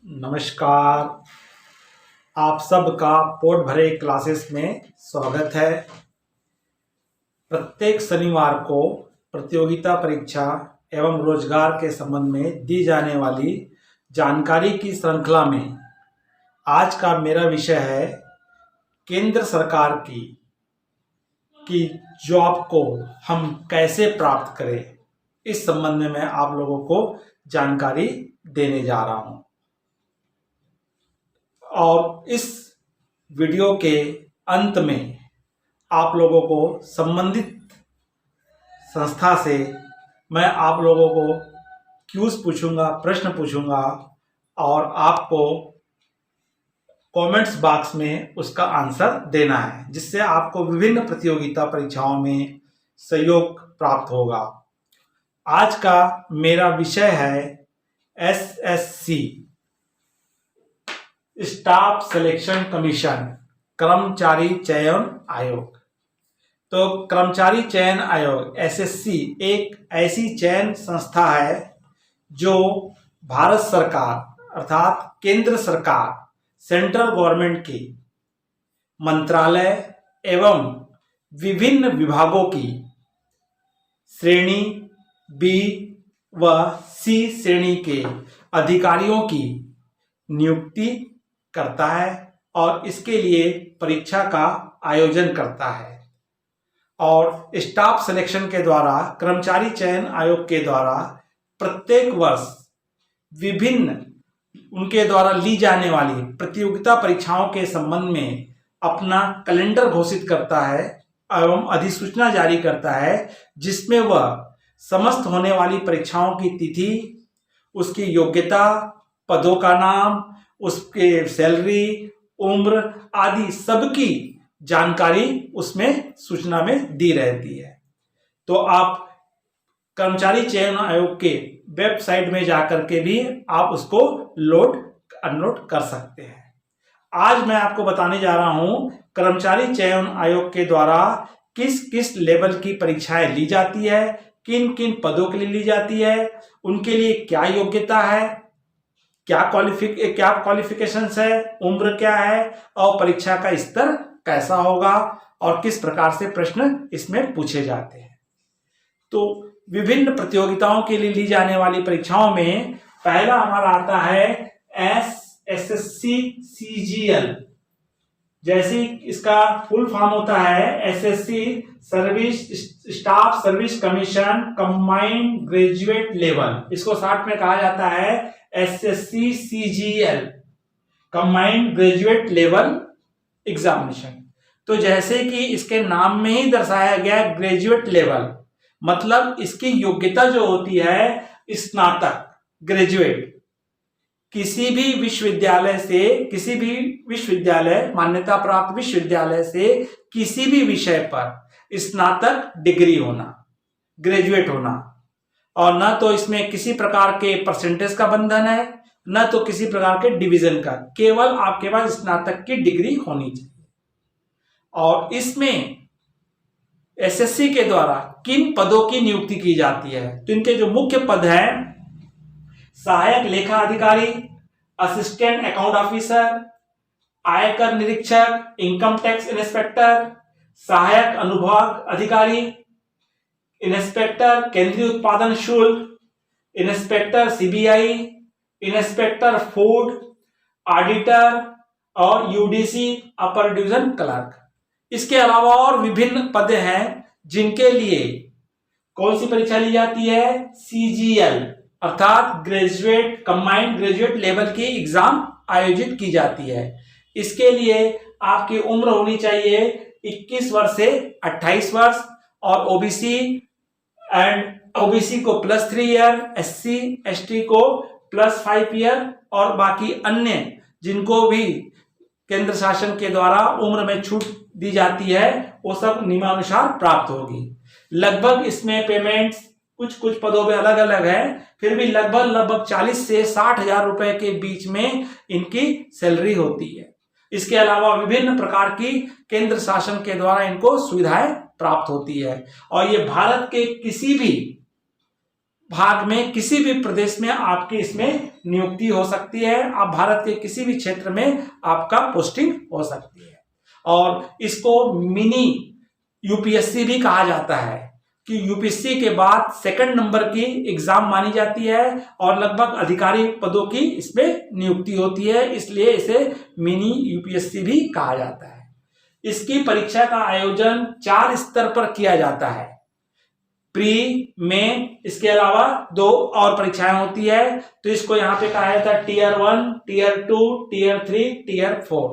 नमस्कार। आप सबका पोट भरे क्लासेस में स्वागत है। प्रत्येक शनिवार को प्रतियोगिता परीक्षा एवं रोजगार के संबंध में दी जाने वाली जानकारी की श्रृंखला में आज का मेरा विषय है केंद्र सरकार की जॉब को हम कैसे प्राप्त करें। इस संबंध में मैं आप लोगों को जानकारी देने जा रहा हूं और इस वीडियो के अंत में आप लोगों को संबंधित संस्था से मैं आप लोगों को क्यूज पूछूंगा, प्रश्न पूछूंगा और आपको कमेंट्स बॉक्स में उसका आंसर देना है, जिससे आपको विभिन्न प्रतियोगिता परीक्षाओं में सहयोग प्राप्त होगा। आज का मेरा विषय है एसएससी स्टाफ सिलेक्शन कमीशन, कर्मचारी चयन आयोग। तो कर्मचारी चयन आयोग एसएससी एक ऐसी चयन संस्था है जो भारत सरकार अर्थात केंद्र सरकार सेंट्रल गवर्नमेंट की मंत्रालय एवं विभिन्न विभागों की श्रेणी बी व सी श्रेणी के अधिकारियों की नियुक्ति करता है और इसके लिए परीक्षा का आयोजन करता है। और स्टाफ सिलेक्शन के द्वारा कर्मचारी चयन आयोग के द्वारा प्रत्येक वर्ष विभिन्न उनके द्वारा ली जाने वाली प्रतियोगिता परीक्षाओं के संबंध में अपना कैलेंडर घोषित करता है एवं अधिसूचना जारी करता है, जिसमें वह समस्त होने वाली परीक्षाओं की तिथि, उसकी योग्यता, पदों का नाम, उसके सैलरी, उम्र आदि सबकी जानकारी उसमें सूचना में दी रहती है। तो आप कर्मचारी चयन आयोग के वेबसाइट में जाकर के भी आप उसको लोड अनलोड कर सकते हैं। आज मैं आपको बताने जा रहा हूं कर्मचारी चयन आयोग के द्वारा किस किस लेवल की परीक्षाएं ली जाती है, किन किन पदों के लिए ली जाती है, उनके लिए क्या योग्यता है, क्या क्वालिफिकेशंस है, उम्र क्या है और परीक्षा का स्तर कैसा होगा और किस प्रकार से प्रश्न इसमें पूछे जाते हैं। तो विभिन्न प्रतियोगिताओं के लिए ली जाने वाली परीक्षाओं में पहला हमारा आता है एसएससी सीजीएल। जैसे इसका फुल फॉर्म होता है SSC service staff service commission combined graduate level. इसको शॉर्ट में कहा जाता है SSC CGL combined graduate level examination. तो जैसे कि इसके नाम में ही दर्शाया गया ग्रेजुएट लेवल, मतलब इसकी योग्यता जो होती है स्नातक ग्रेजुएट, किसी भी विश्वविद्यालय मान्यता प्राप्त विश्वविद्यालय से किसी भी विषय पर स्नातक डिग्री होना, ग्रेजुएट होना, और न तो इसमें किसी प्रकार के परसेंटेज का बंधन है, न तो किसी प्रकार के डिवीजन का, केवल आपके पास स्नातक की डिग्री होनी चाहिए। और इसमें एसएससी के द्वारा किन पदों की नियुक्ति की जाती है, तो इनके जो मुख्य पद हैं सहायक लेखा अधिकारी, असिस्टेंट अकाउंट ऑफिसर, आयकर निरीक्षक, इनकम टैक्स इंस्पेक्टर, सहायक अनुभाग अधिकारी, इंस्पेक्टर केंद्रीय उत्पादन शुल्क, inspector CBI, inspector food, auditor और यूडीसी अपर डिवीजन क्लर्क। इसके अलावा और विभिन्न पद हैं जिनके लिए कौन सी परीक्षा ली जाती है, सीजीएल अर्थात ग्रेजुएट कंबाइंड ग्रेजुएट लेवल की एग्जाम आयोजित की जाती है। इसके लिए आपकी उम्र होनी चाहिए 21 वर्ष से 28 वर्ष और ओबीसी को +3 ईयर, एससी एसटी को +5 ईयर और बाकी अन्य जिनको भी केंद्र शासन के द्वारा उम्र में छूट दी जाती है वो सब नियमानुसार प्राप्त होगी। लगभग इसमें पेमेंट्स कुछ पदों में अलग अलग है, फिर भी लगभग 40 से 60 हजार रुपए के बीच में इनकी सैलरी होती है। इसके अलावा विभिन्न प्रकार की केंद्र शासन के द्वारा इनको सुविधाएं प्राप्त होती है और ये भारत के किसी भी भाग में किसी भी प्रदेश में आपकी इसमें नियुक्ति हो सकती है। आप भारत के किसी भी क्षेत्र में आपका पोस्टिंग हो सकती है। और इसको मिनी यूपीएससी भी कहा जाता है कि यूपीएससी के बाद सेकंड नंबर की एग्जाम मानी जाती है और लगभग अधिकारी पदों की इसमें नियुक्ति होती है, इसलिए इसे मिनी यूपीएससी भी कहा जाता है। इसकी परीक्षा का आयोजन 4 स्तर पर किया जाता है, प्री, में, इसके अलावा 2 और परीक्षाएं होती है। तो इसको यहां पे कहा जाता है टीयर 1, टीयर 2, टीयर 3, टीयर 4।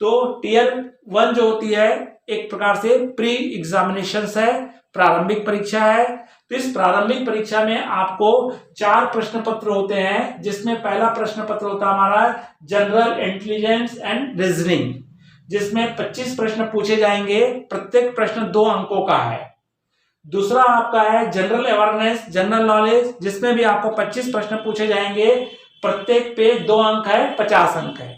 तो टीयर 1 जो होती है एक प्रकार से प्री एग्जामिनेशंस है, प्रारंभिक परीक्षा है। तो इस प्रारंभिक परीक्षा में आपको 4 प्रश्न पत्र होते हैं, जिसमें पहला प्रश्न पत्र होता है हमारा जनरल इंटेलिजेंस एंड रीजनिंग, जिसमें 25 प्रश्न पूछे जाएंगे, प्रत्येक प्रश्न 2 अंकों का है। दूसरा आपका है जनरल अवेयरनेस, जनरल नॉलेज, जिसमें भी आपको 25 प्रश्न पूछे जाएंगे, प्रत्येक पे 2 अंक है, 50 अंक है।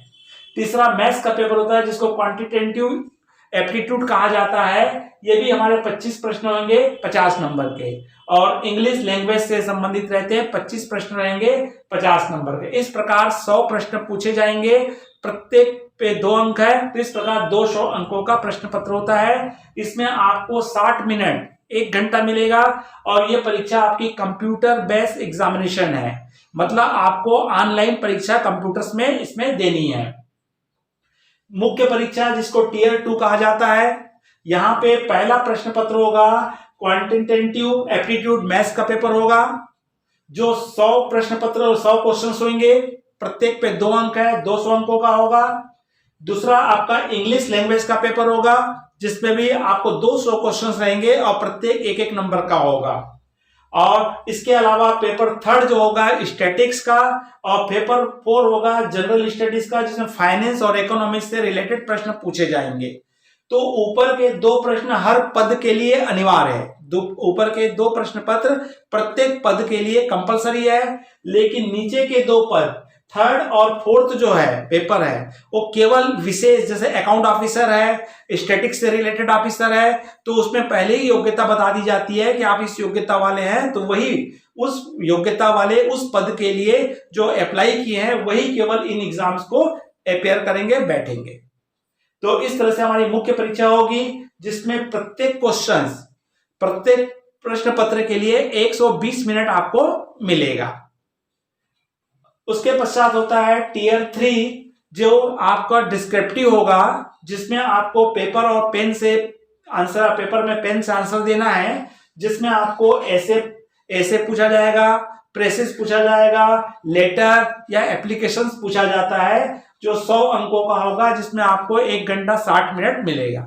तीसरा मैथ्स का पेपर होता है, जिसको क्वांटिटेटिव एप्टीट्यूड कहा जाता है, ये भी हमारे 25 प्रश्न होंगे 50 नंबर के। और इंग्लिश लैंग्वेज से संबंधित रहते हैं, 25 प्रश्न रहेंगे 50 नंबर के। इस प्रकार 100 प्रश्न पूछे जाएंगे, प्रत्येक पे 2 अंक है। तो इस प्रकार 200 अंकों का प्रश्न पत्र होता है। इसमें आपको 60 मिनट, 1 घंटा मिलेगा। और ये परीक्षा आपकी कंप्यूटर बेस्ड एग्जामिनेशन है, मतलब आपको ऑनलाइन परीक्षा कंप्यूटर्स में इसमें देनी है। मुख्य परीक्षा जिसको टीयर 2 कहा जाता है, यहां पे पहला प्रश्न पत्र होगा क्वांटिटेटिव एप्टीट्यूड मैथ्स का पेपर होगा, जो 100 प्रश्न पत्र 100 क्वेश्चंस होंगे, प्रत्येक पे 2 अंक है, 200 अंकों का होगा। दूसरा आपका इंग्लिश लैंग्वेज का पेपर होगा, जिसमें भी आपको 200 क्वेश्चंस रहेंगे और प्रत्येक 1-1 नंबर का होगा। और इसके अलावा पेपर 3 जो होगा स्टैटिक्स का, और पेपर 4 होगा जनरल स्टडीज का, जिसमें फाइनेंस और इकोनॉमिक्स से रिलेटेड प्रश्न पूछे जाएंगे। तो ऊपर के 2 प्रश्न हर पद के लिए अनिवार्य है, ऊपर के 2 प्रश्न पत्र प्रत्येक पद के लिए कंपलसरी है, लेकिन नीचे के 2 पद 3rd और 4th जो है पेपर है, वो केवल विशेष, जैसे अकाउंट ऑफिसर है, स्टैटिक्स से रिलेटेड ऑफिसर है, तो उसमें पहले ही योग्यता बता दी जाती है कि आप इस योग्यता वाले हैं, तो वही उस योग्यता वाले उस पद के लिए जो अप्लाई किए हैं वही केवल इन एग्जाम्स को अपेयर करेंगे, बैठेंगे। तो इस तरह से हमारी मुख्य परीक्षा होगी, जिसमें प्रत्येक प्रश्न पत्र के लिए 120 मिनट आपको मिलेगा। उसके पश्चात होता है टीयर 3, जो आपका डिस्क्रिप्टिव होगा, जिसमें आपको पेपर और पेन से आंसर, पेपर में पेन से आंसर देना है, जिसमें आपको ऐसे पूछा जाएगा, प्रेसेस पूछा जाएगा, लेटर या एप्लीकेशंस पूछा जाता है, जो 100 अंकों का होगा, जिसमें आपको 1 घंटा 60 मिनट मिलेगा।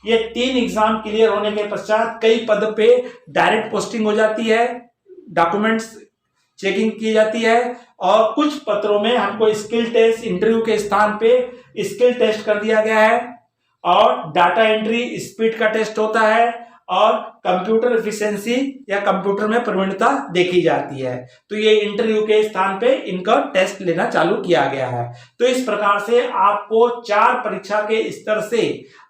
ये 3 एग्जाम क्लियर होने के पश्चात कई पद पे डायरेक्ट पोस्टिंग हो जाती है, डॉक्यूमेंट्स चेकिंग की जाती है, और कुछ पत्रों में हमको स्किल टेस्ट, इंटरव्यू के स्थान पे स्किल टेस्ट कर दिया गया है, और डाटा एंट्री स्पीड का टेस्ट होता है, और कंप्यूटर एफिशिएंसी या कंप्यूटर में प्रवीणता देखी जाती है। तो ये इंटरव्यू के स्थान पे इनका टेस्ट लेना चालू किया गया है। तो इस प्रकार से आपको 4 परीक्षा के स्तर से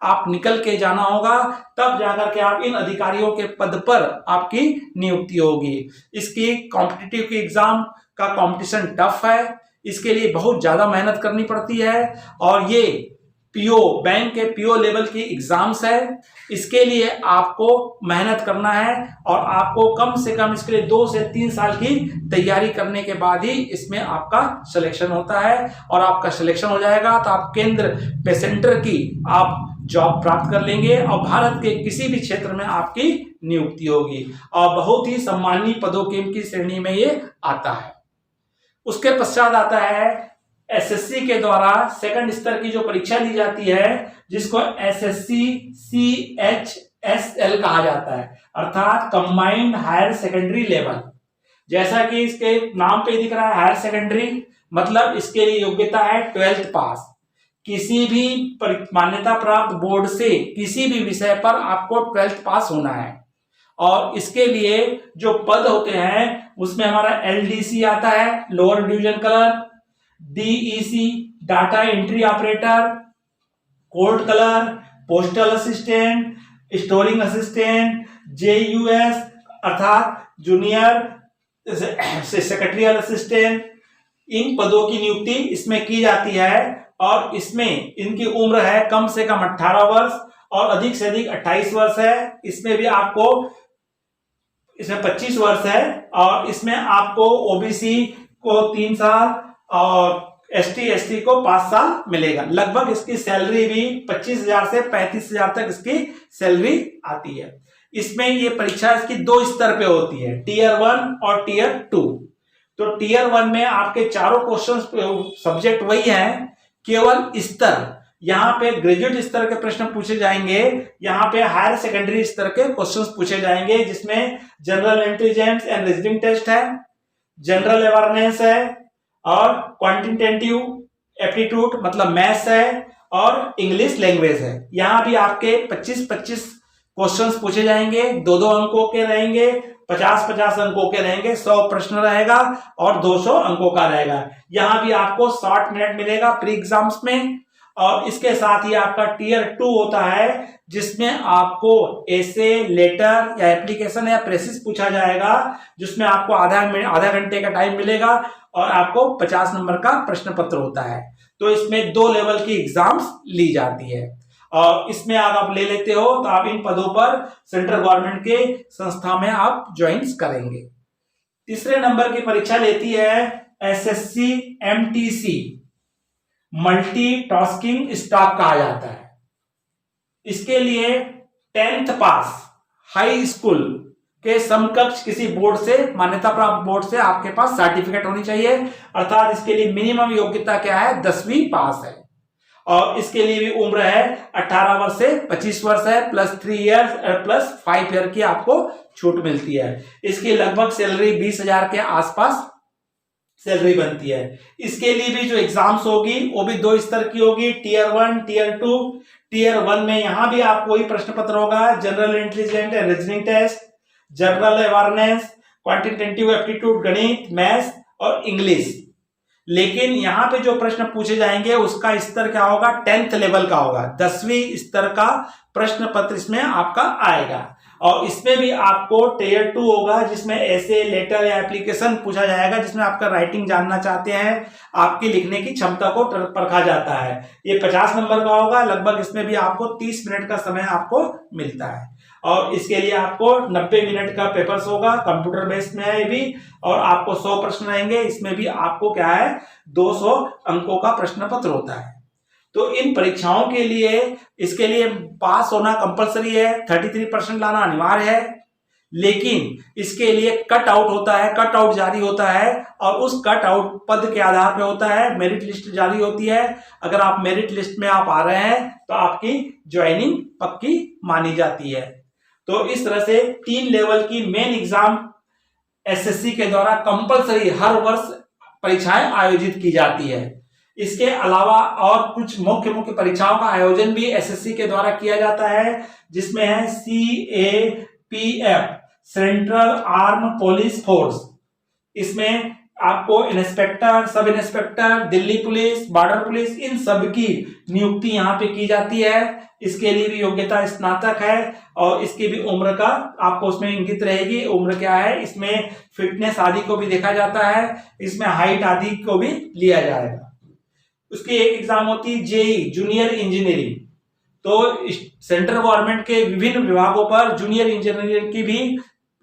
आप निकल के जाना होगा, तब जाकर के आप इन अधिकारियों के पद पर आपकी नियुक्ति होगी। इसकी कॉम्पिटिटिव की एग्जाम का कंपटीशन टफ है, इसके लिए बहुत ज्यादा मेहनत करनी पड़ती है, और ये पीओ, बैंक के पीओ लेवल की एग्जाम्स है। इसके लिए आपको मेहनत करना है, और आपको कम से कम इसके लिए 2 से 3 साल की तैयारी करने के बाद ही इसमें आपका सिलेक्शन होता है। और आपका सिलेक्शन हो जाएगा तो आप केंद्र पे सेंटर की आप जॉब प्राप्त कर लेंगे, और भारत के किसी भी क्षेत्र में आपकी नियुक्ति होगी, और बहुत ही सम्मानीय पदों की श्रेणी में ये आता है। उसके पश्चात आता है एसएससी के द्वारा सेकंड स्तर की जो परीक्षा ली जाती है, जिसको एसएससी CHSL कहा जाता है, अर्थात कंबाइंड हायर सेकेंडरी लेवल। जैसा कि इसके नाम पे दिख रहा है हायर सेकेंडरी, मतलब इसके लिए योग्यता है 12th पास। किसी भी मान्यता प्राप्त बोर्ड से किसी भी विषय पर आपको 12th पास होना है। और इसके लिए जो पद होते हैं उसमें हमारा LDC आता है, lower division clerk, DEC data entry operator, court clerk, postal assistant, storing assistant, JUS अर्थात जूनियर सेक्रेटरियल असिस्टेंट, इन पदों की नियुक्ति इसमें की जाती है और इसमें इनकी उम्र है कम से कम 18 वर्ष और अधिक से अधिक 28 वर्ष है। इसमें भी आपको इसमें 25 वर्ष है और इसमें आपको ओबीसी को 3 साल और एसटी को 5 साल मिलेगा। लगभग इसकी सैलरी भी 25,000 से 35,000 तक इसकी सैलरी आती है। इसमें ये परीक्षा इसकी 2 स्तर पे होती है, टीयर 1 और टीयर 2। तो टीयर 1 में आपके चारों क्वेश्चन सब्जेक्ट वही हैं, केवल स्तर यहाँ पे ग्रेजुएट स्तर के प्रश्न पूछे जाएंगे, यहाँ पे हायर सेकेंडरी स्तर के क्वेश्चंस पूछे जाएंगे, जिसमें general intelligence and reasoning test है, जनरल अवेयरनेस है और क्वांटिटेटिव एप्टीट्यूड मतलब मैथ्स है और इंग्लिश लैंग्वेज है। यहाँ भी आपके 25-25 क्वेश्चंस पूछे जाएंगे, 2-2 अंकों के रहेंगे, 50-50 अंकों के रहेंगे, 100 प्रश्न रहेगा और 200 अंकों का रहेगा। यहाँ भी आपको 60 मिनट मिलेगा प्री एग्जाम्स में। और इसके साथ ही आपका टीयर 2 होता है, जिसमें आपको ऐसे लेटर या एप्लीकेशन या प्रेसिस पूछा जाएगा, जिसमें आपको आधा घंटे का टाइम मिलेगा और आपको 50 नंबर का प्रश्न पत्र होता है। तो इसमें 2 लेवल की एग्जाम्स ली जाती है और इसमें अगर आप ले लेते हो तो आप इन पदों पर सेंट्रल गवर्नमेंट के संस्था में आप ज्वाइन करेंगे। तीसरे नंबर की परीक्षा लेती है एसएससी एमटीसी, मल्टीटास्किंग स्टाफ कहा जाता है। इसके लिए 10th पास हाई स्कूल के समकक्ष किसी बोर्ड से, मान्यता प्राप्त बोर्ड से आपके पास सर्टिफिकेट होनी चाहिए, अर्थात इसके लिए मिनिमम योग्यता क्या है, 10वीं पास है। और इसके लिए भी उम्र है 18 वर्ष से 25 वर्ष है, प्लस 3 ईयर्स प्लस 5 ईयर की आपको छूट मिलती है। इसकी लगभग सैलरी 20,000 के आसपास सैलरी बनती है। इसके लिए भी जो एग्जाम्स होगी वो भी 2 स्तर की होगी, टीयर 1 टीयर 2। टीयर 1 में यहां भी आपको वही प्रश्न पत्र होगा, general intelligence and reasoning test, general awareness, quantitative aptitude, गणित, मैथ्स और इंग्लिश। लेकिन यहां पे जो प्रश्न पूछे जाएंगे उसका स्तर क्या होगा, 10th लेवल का होगा, 10वीं स्तर का प्रश्न पत्र इसमें आपका आएगा। और इसमें भी आपको टीयर 2 होगा, जिसमें ऐसे लेटर या एप्लीकेशन पूछा जाएगा, जिसमें आपका राइटिंग जानना चाहते हैं, आपकी लिखने की क्षमता को परखा जाता है। ये 50 नंबर का होगा, लगभग इसमें भी आपको 30 मिनट का समय आपको मिलता है। और इसके लिए आपको 90 मिनट का पेपर्स होगा, कंप्यूटर बेस्ड में है ये भी, और आपको 100 प्रश्न रहेंगे। इसमें भी आपको क्या है, 200 अंकों का प्रश्न पत्र होता है। तो इन परीक्षाओं के लिए, इसके लिए पास होना कंपलसरी है, 33% लाना अनिवार्य है। लेकिन इसके लिए कट आउट होता है, कट आउट जारी होता है और उस कट आउट पद के आधार पे होता है, मेरिट लिस्ट जारी होती है। अगर आप मेरिट लिस्ट में आप आ रहे हैं तो आपकी ज्वाइनिंग पक्की मानी जाती है। तो इस तरह से 3 लेवल की मेन एग्जाम एसएससी के द्वारा कंपलसरी हर वर्ष परीक्षाएं आयोजित की जाती है। इसके अलावा और कुछ मुख्य परीक्षाओं का आयोजन भी एसएससी के द्वारा किया जाता है, जिसमें है CAPF central arm police force. इसमें आपको inspector, sub inspector, Delhi police, border police, इन सब की नियुक्ति यहाँ पे की जाती है। इसके लिए भी योग्यता स्नातक है और इसकी भी उम्र का आपको उसमें इंगित रहेगी, उम्र क्या है, इसमें फिटनेस आदि को भी देखा जाता है, इसमें हाइट आदि को भी लिया जाएगा। उसकी एक एग्जाम होती है जेई जूनियर इंजीनियरिंग। तो सेंट्रल गवर्नमेंट के विभिन्न विभागों पर जूनियर इंजीनियरिंग की भी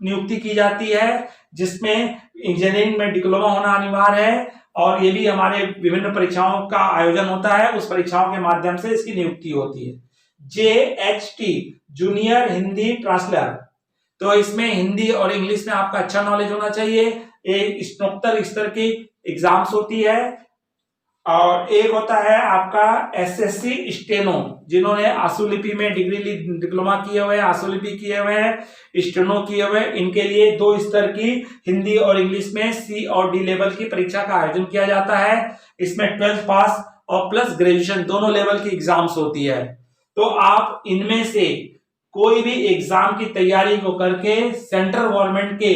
नियुक्ति की जाती है, जिसमें इंजीनियरिंग में डिप्लोमा होना अनिवार्य है और ये भी हमारे विभिन्न परीक्षाओं का आयोजन होता है, उस परीक्षाओं के माध्यम से इसकी नियुक्ति होती है। JHT जूनियर हिंदी ट्रांसलेटर, तो इसमें हिंदी और इंग्लिश में आपका अच्छा नॉलेज होना चाहिए। एक स्नातक स्तर की एग्जाम्स होती है और एक होता है आपका SSC स्टेनो, जिन्होंने आशुलिपि में डिग्री डिप्लोमा किए हुए हैं, आशुलिपि किए हुए हैं, स्टेनो किए हुए, इनके लिए 2 स्तर की हिंदी और इंग्लिश में C और D लेवल की परीक्षा का आयोजन किया जाता है। इसमें 12th पास और प्लस ग्रेजुएशन दोनों लेवल की एग्जाम्स होती है। तो आप इनमें से कोई भी एग्जाम की तैयारी को करके सेंट्रल गवर्नमेंट के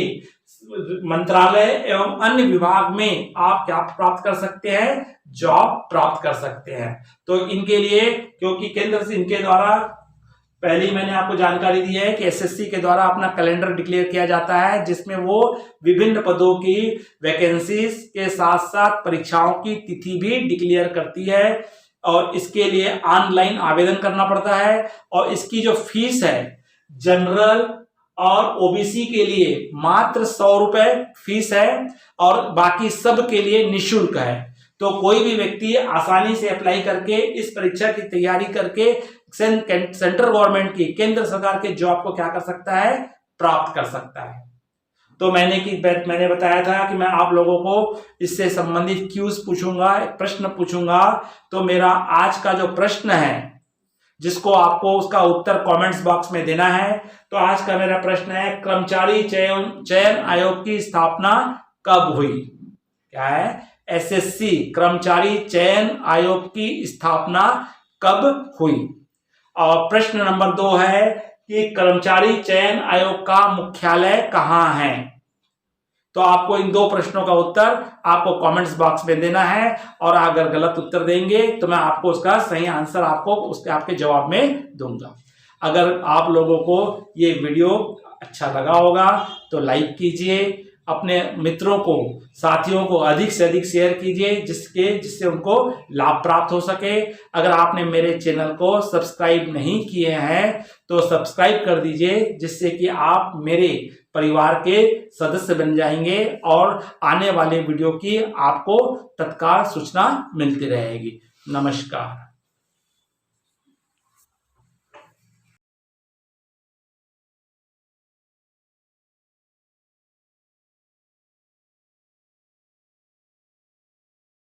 मंत्रालय एवं अन्य विभाग में आप क्या प्राप्त कर सकते हैं, जॉब प्राप्त कर सकते हैं। तो इनके लिए, क्योंकि केंद्र से इनके द्वारा पहली मैंने आपको जानकारी दी है कि एसएससी के द्वारा अपना कैलेंडर डिक्लेयर किया जाता है, जिसमें वो विभिन्न पदों की वैकेंसीज के साथ साथ परीक्षाओं की तिथि भी डिक्लेयर करती है और इसके लिए ऑनलाइन आवेदन करना पड़ता है। और इसकी जो फीस है जनरल और ओबीसी के लिए मात्र 100 रुपए फीस है और बाकी सब के लिए निःशुल्क है। तो कोई भी व्यक्ति आसानी से अप्लाई करके इस परीक्षा की तैयारी करके सेंट्रल गवर्नमेंट की, केंद्र सरकार के जॉब को क्या कर सकता है, प्राप्त कर सकता है। तो मैंने बताया था कि मैं आप लोगों को इससे संबंधित क्यूज पूछूंगा, प्रश्न पूछूंगा। तो मेरा आज का जो प्रश्न है जिसको आपको उसका उत्तर कमेंट्स बॉक्स में देना है, तो आज का मेरा प्रश्न है कर्मचारी चयन आयोग की स्थापना कब हुई? क्या है? एसएससी कर्मचारी चयन आयोग की स्थापना कब हुई? और प्रश्न नंबर 2 है कि कर्मचारी चयन आयोग का मुख्यालय कहां है? तो आपको इन 2 प्रश्नों का उत्तर आपको कमेंट्स बॉक्स में देना है और अगर गलत उत्तर देंगे तो मैं आपको उसका सही आंसर आपके जवाब में दूंगा। अगर आप लोगों को ये वीडियो अच्छा लगा होगा तो लाइक कीजिए, अपने मित्रों को, साथियों को अधिक से अधिक शेयर कीजिए जिससे उनको लाभ प्राप्त हो सके। अगर आपने मेरे चैनल को सब्सक्राइब नहीं किए हैं तो सब्सक्राइब कर दीजिए, जिससे कि आप मेरे परिवार के सदस्य बन जाएंगे और आने वाले वीडियो की आपको तत्काल सूचना मिलती रहेगी। नमस्कार।